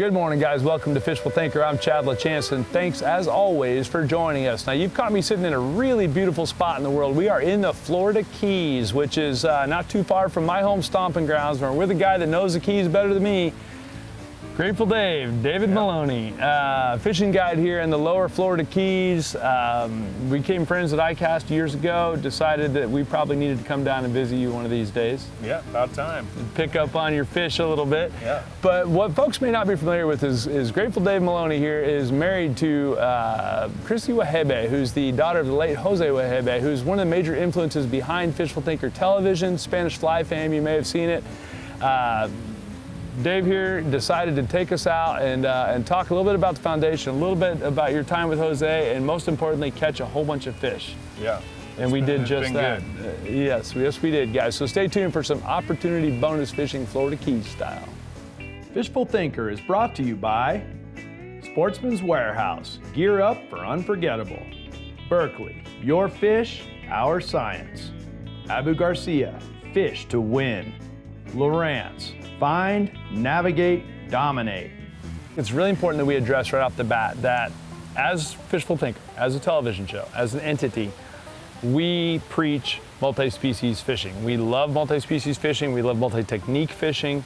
Good morning, guys. Welcome to Fishful Thinker. I'm Chad LaChance, and thanks, as always, for joining us. Now, you've caught me sitting in a really beautiful spot in the world. We are in the Florida Keys, which is not too far from my home stomping grounds. We're with a guy that knows the Keys better than me, Grateful David Moloney, fishing guide here in the lower Florida Keys. We became friends at ICAST years ago, decided that we probably needed to come down and visit you one of these days. Yeah, about time. And pick up on your fish a little bit. Yeah. But what folks may not be familiar with is Grateful Dave Moloney here is married to Jose Wejebe, who's the daughter of the late Jose Wejebe, who's one of the major influences behind Fishful Thinker television, Spanish fly fam, you may have seen it. Dave here decided to take us out and talk a little bit about the foundation, a little bit about your time with Jose, and most importantly, catch a whole bunch of fish. Yeah. And we did just that. Good. Yes, we did, guys. So stay tuned for some opportunity bonus fishing Florida Keys style. Fishful Thinker is brought to you by Sportsman's Warehouse. Gear up for unforgettable. Berkeley, your fish, our science. Abu Garcia, fish to win. Lawrence, find, navigate, dominate. It's really important that we address right off the bat that as Fishful Thinker, as a television show, as an entity, we preach multi-species fishing. We love multi-species fishing. We love multi-technique fishing.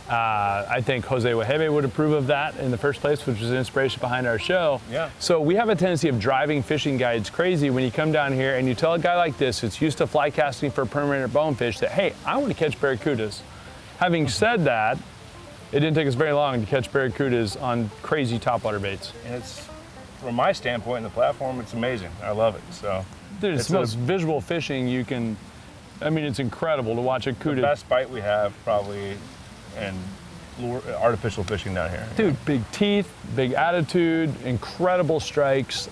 I think Jose Wejebe would approve of that in the first place, which was the inspiration behind our show. Yeah. So we have a tendency of driving fishing guides crazy when you come down here and you tell a guy like this who's used to fly casting for permanent bonefish that, hey, I want to catch barracudas. Having said that, it didn't take us very long to catch barracudas on crazy topwater baits. And it's, from my standpoint in the platform, it's amazing. I love it. So, dude, it's the most visual fishing you can. I mean, it's incredible to watch a cuda. The best bite we have probably in artificial fishing down here. Dude, big teeth, big attitude, incredible strikes,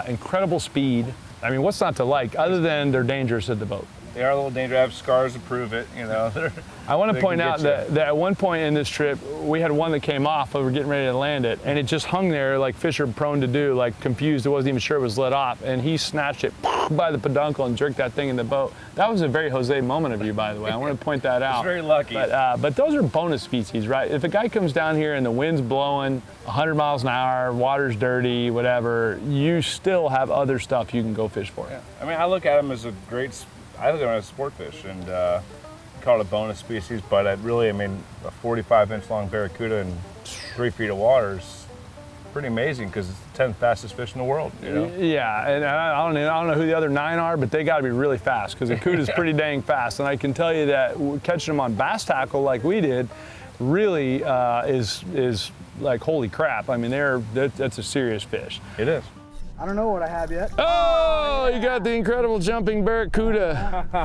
incredible speed. I mean, what's not to like other than they're dangerous at the boat? They are a little dangerous. I have scars to prove it, you know. I want to point out that at one point in this trip, we had one that came off, but we were getting ready to land it, and it just hung there like fish are prone to do, like confused. It wasn't even sure it was let off, and he snatched it by the peduncle and jerked that thing in the boat. That was a very Jose moment of you, by the way. I want to point that out. It's very lucky. But those are bonus species, right? If a guy comes down here and the wind's blowing 100 miles an hour, water's dirty, whatever, you still have other stuff you can go fish for. Yeah. I mean, I look at them as I look at them as sport fish, and call it a bonus species, but I mean, a 45-inch long barracuda in 3 feet of water is pretty amazing because it's the 10th fastest fish in the world, you know? Yeah, and I don't know who the other 9 are, but they got to be really fast because a cuda is pretty dang fast. And I can tell you that catching them on bass tackle like we did really is like, holy crap. I mean, that's a serious fish. It is. I don't know what I have yet. Oh, you got the incredible jumping barracuda.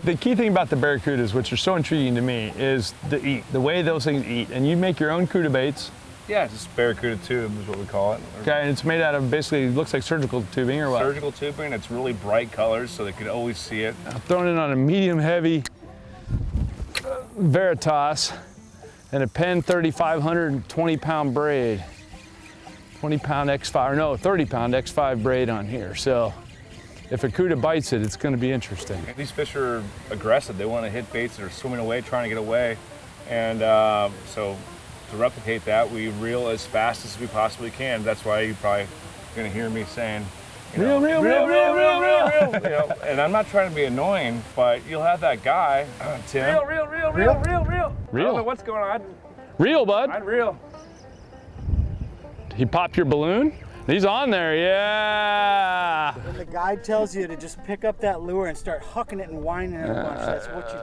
The key thing about the barracudas, which are so intriguing to me, is the way those things eat. And you make your own cuda baits. Yeah, just barracuda tube is what we call it. Okay, and it's made out of basically, looks like surgical tubing or what? Surgical tubing. It's really bright colors so they could always see it. I'm throwing it on a medium heavy Veritas and a Penn 3500 20-pound braid. 20-pound X5, or no, 30-pound X5 braid on here. So if a cuda bites it, it's going to be interesting. These fish are aggressive. They want to hit baits that are swimming away, trying to get away. And so to replicate that, we reel as fast as we possibly can. That's why you're probably going to hear me saying, reel. You know, and I'm not trying to be annoying, but you'll have that guy, Tim. Reel. I don't know what's going on. Reel, bud. I'd reel. He popped your balloon? He's on there, yeah. When the guide tells you to just pick up that lure and start hucking it and winding it a bunch, that's what you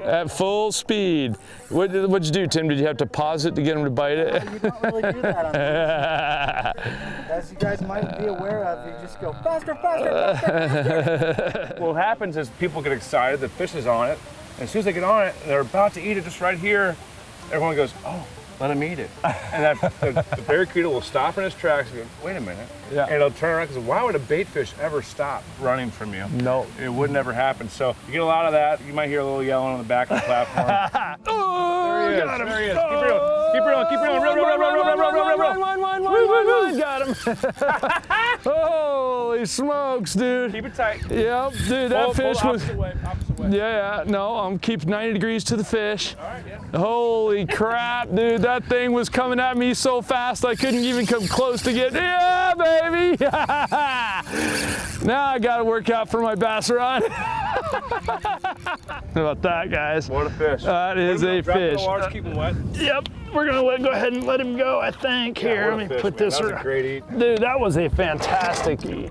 do. At full speed. What'd you do, Tim? Did you have to pause it to get him to bite it? You don't really do that on this. As you guys might be aware of, you just go faster. What happens is people get excited, the fish is on it, and as soon as they get on it, and they're about to eat it just right here, everyone goes, oh, let him eat it. And the barracuda will stop in his tracks and go, wait a minute. Yeah. And it'll turn around because why would a bait fish ever stop running from you? No. It would never happen. So you get a lot of that. You might hear a little yelling on the back of the platform. Oh, there he is. got him. There he is. Keep reeling. Reel. Got him. Holy smokes, dude. Keep it tight. Yep, dude, that fish was... Opposite way. Yeah, no, I'm keep 90 degrees to the fish. All right, yeah. Holy crap, dude, that thing was coming at me so fast I couldn't even come close to get, yeah, baby. Now I gotta work out for my bass rod. How about that, guys? What a fish. That is a fish. Keep them wet. Yep, we're gonna go ahead and let him go, I think. Here, let me put this around. That was a great eat. Dude, that was a fantastic eat.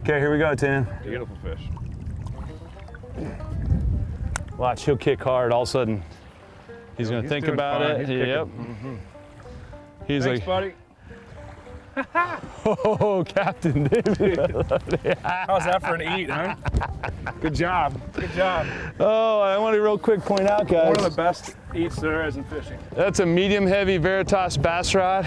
Okay, here we go, Tim. Beautiful fish. Watch, he'll kick hard. All of a sudden, he's gonna think about fine. it. He's Yep. He's Thanks, like, buddy. oh, Captain David. How's that for an eat, huh? Good job. Good job. Oh, I want to real quick point out, guys. One of the best eats there is in fishing. That's a medium heavy Veritas bass rod,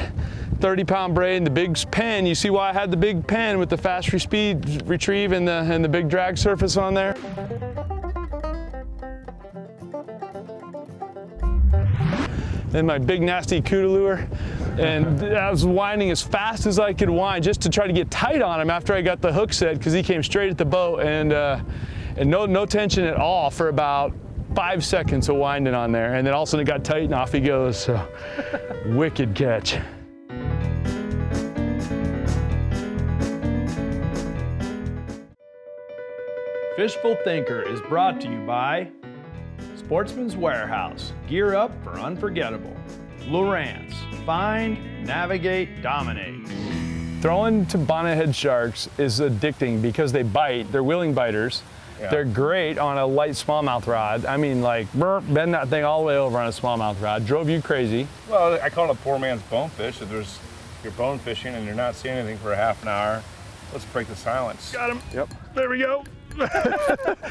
30-pound braid, and the big pen. You see why I had the big pen with the fast speed retrieve and the big drag surface on there? And my big nasty cuda lure, and I was winding as fast as I could wind just to try to get tight on him after I got the hook set, because he came straight at the boat, and no tension at all for about 5 seconds of winding on there, and then all of a sudden it got tight and off he goes. So wicked catch. Fishful Thinker is brought to you by Sportsman's Warehouse, gear up for unforgettable. Lowrance, find, navigate, dominate. Throwing to bonnethead sharks is addicting because they bite. They're willing biters. Yeah. They're great on a light smallmouth rod. I mean, like, bend that thing all the way over on a smallmouth rod. Drove you crazy. Well, I call it a poor man's bonefish. If you're bone fishing and you're not seeing anything for a half an hour, let's break the silence. Got him. Yep. There we go.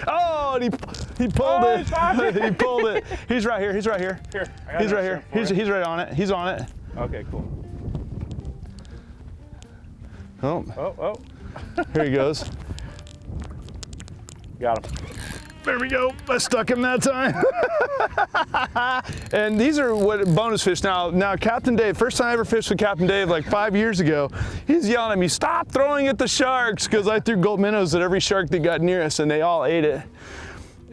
Oh, and he pulled it. He pulled it. He's right here. He's right here. Here. I got He's right here. for you. He's right on it. He's on it. Okay, cool. Oh, Oh. here he goes. Got him. There we go. I stuck him that time. And these are what bonus fish. Now, Captain Dave, first time I ever fished with Captain Dave like 5 years ago, he's yelling at me, stop throwing at the sharks, because I threw gold minnows at every shark that got near us, and they all ate it.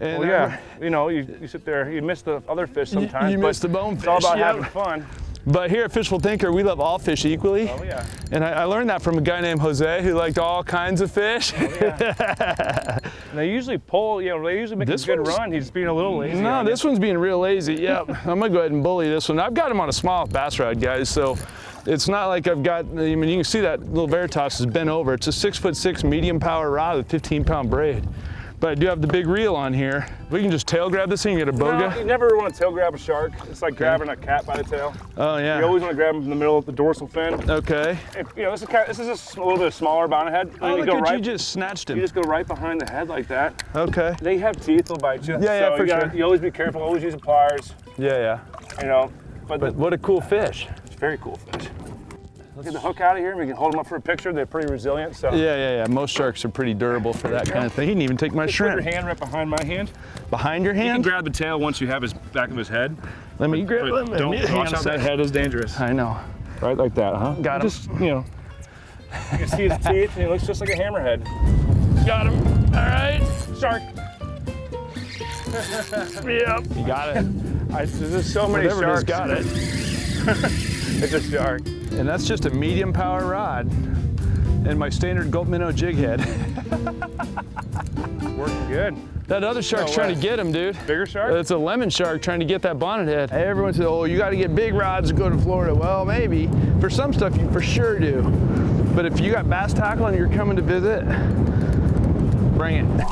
And Well, yeah, you know, you sit there, you miss the other fish sometimes. you miss the bonefish. It's all about Yep. having fun. But here at Fishful Thinker, we love all fish equally. Oh, yeah. And I learned that from a guy named Jose who liked all kinds of fish. Oh, yeah. And they usually pull, they usually make This a good one's- run. He's being a little lazy. No, on this one's being real lazy. Yep. I'm gonna go ahead and bully this one. I've got him on a small bass rod, guys. So it's not like I've got, I mean, you can see that little Veritas is bent over. It's a 6'6" medium power rod with 15-pound braid. But I do have the big reel on here. We can just tail grab this thing, you get a boga. No, you never want to tail grab a shark. It's like grabbing a cat by the tail. Oh yeah. You always want to grab him in the middle of the dorsal fin. Okay. If, this is a little bit smaller bonnethead. Oh, you look go at you just snatched You him. just go right behind the head like that. Okay. They have teeth, they'll bite you. Yeah, so for you sure. You always be careful, always use pliers, Yeah. But what a cool fish. it's a very cool fish. Get the hook out of here and we can hold them up for a picture. They're pretty resilient. So Yeah. Most sharks are pretty durable for that kind of thing. He didn't even take my just put shrimp. your hand right behind my hand. Behind your You can hand? grab the tail once you have his back of his head. Let me grab But it. don't watch out, that head is dangerous. I know. Right like that, huh? Got him. Just, you can see his teeth and he looks just like a hammerhead. Got him. All right. Shark. Yep. You got it. There's so many Whatever it is, sharks. got it. It's a shark. And that's just a medium power rod and my standard gold minnow jig head. Working good. That other shark's No trying way. to get him, dude. Bigger shark? It's a lemon shark trying to get that bonnet head. Everyone says, oh, you got to get big rods to go to Florida. Well, maybe. For some stuff, you for sure do. But if you got bass tackle and you're coming to visit, bring it.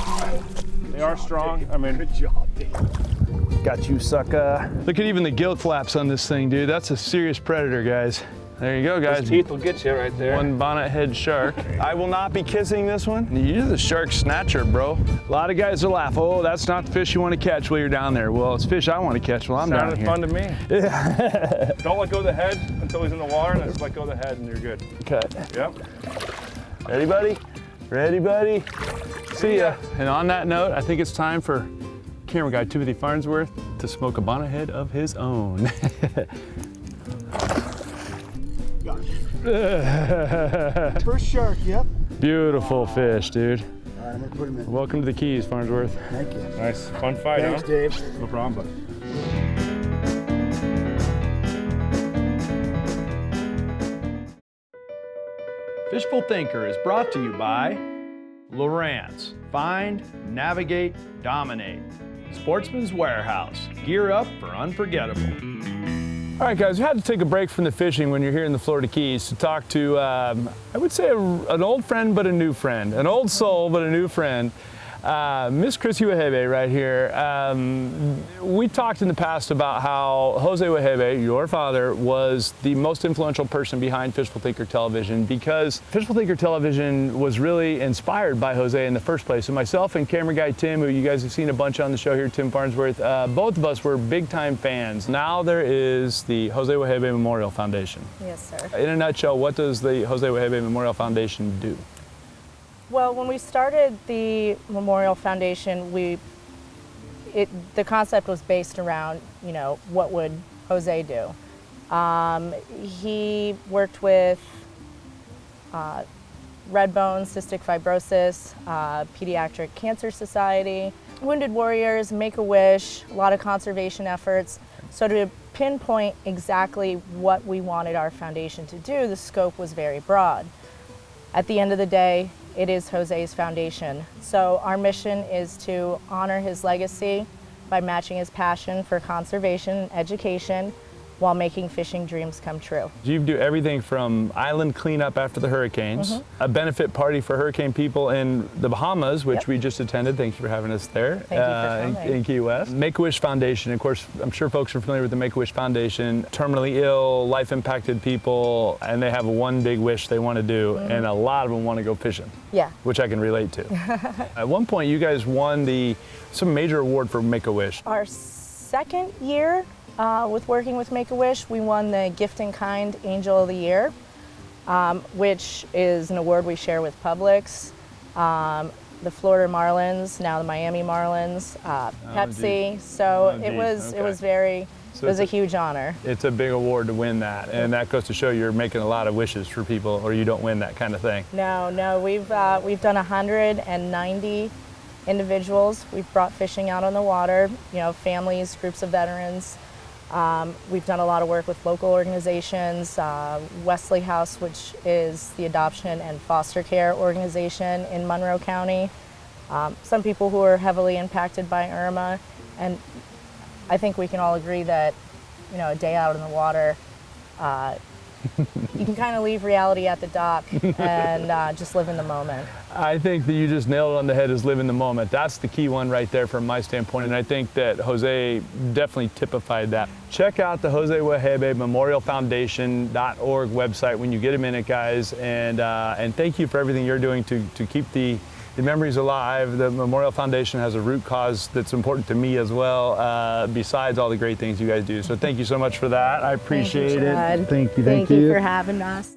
They are strong. I mean, Good job, Dave. Got you, sucker. Look at even the gill flaps on this thing, dude. That's a serious predator, guys. There you go, guys. his teeth will get you right there. One bonnet head shark. I will not be kissing this one. You're the shark snatcher, bro. A lot of guys will laugh, oh, that's not the fish you want to catch while you're down there. Well, it's fish I want to catch while I'm down Sounded here. fun to me. Yeah. Don't let go of the head until he's in the water, and then just let go of the head, and you're good. Okay. Yep. Ready, buddy? Ready, buddy? See ya. And on that note, I think it's time for camera guy Timothy Farnsworth to smoke a bonnet head of his own. First shark, yep. Beautiful fish, dude. All I'm gonna put him in. Welcome to the Keys, Farnsworth. Thank you. Nice, fun fight, Thanks, huh? Dave. No problem, bud. Fishful Thinker is brought to you by LaChance. Find, navigate, dominate. Sportsman's Warehouse. Gear up for unforgettable. All right, guys, we had to take a break from the fishing when you're here in the Florida Keys to talk to, I would say, an old friend but a new friend. An old soul but a new friend. Miss Chris Wejebe right here. We talked in the past about how Jose Wejebe, your father, was the most influential person behind Fishful Thinker Television because Fishful Thinker Television was really inspired by Jose in the first place. So myself and camera guy Tim, who you guys have seen a bunch on the show here, Tim Farnsworth, both of us were big time fans. Now there is the Jose Wejebe Memorial Foundation. Yes, sir. In a nutshell, what does the Jose Wejebe Memorial Foundation do? Well, when we started the Memorial Foundation, the concept was based around, what would Jose do? He worked with red bone, cystic fibrosis, Pediatric Cancer Society, Wounded Warriors, Make-A-Wish, a lot of conservation efforts. So to pinpoint exactly what we wanted our foundation to do, the scope was very broad. At the end of the day, it is Jose's foundation. So our mission is to honor his legacy by matching his passion for conservation and education while making fishing dreams come true. You do everything from island cleanup after the hurricanes, a benefit party for hurricane people in the Bahamas, which we just attended. Thank you for having us there. Thank you for coming. In Key West. Make-A-Wish Foundation, of course, I'm sure folks are familiar with the Make-A-Wish Foundation. Terminally ill, life-impacted people, and they have one big wish they want to do, and a lot of them want to go fishing. Yeah. Which I can relate to. At one point, you guys won some major award for Make-A-Wish. Our second year with working with Make-A-Wish, we won the Gift in Kind Angel of the Year, which is an award we share with Publix, the Florida Marlins, now the Miami Marlins, Pepsi. So it was a huge honor. It's a big award to win that, and that goes to show you're making a lot of wishes for people, or you don't win that kind of thing. No, we've done 190 individuals. We've brought fishing out on the water, families, groups of veterans. We've done a lot of work with local organizations, Wesley House, which is the adoption and foster care organization in Monroe County. Some people who are heavily impacted by Irma, and I think we can all agree that, a day out in the water, you can kind of leave reality at the dock and just live in the moment. I think that you just nailed it on the head, is live in the moment. That's the key one right there from my standpoint, and I think that Jose definitely typified that. Check out the Jose Wejebe Memorial Foundation.org website when you get a minute, guys, and thank you for everything you're doing to keep the memories alive. The Memorial Foundation has a root cause that's important to me as well, besides all the great things you guys do. So thank you so much for that. I appreciate it. Thank you for having us.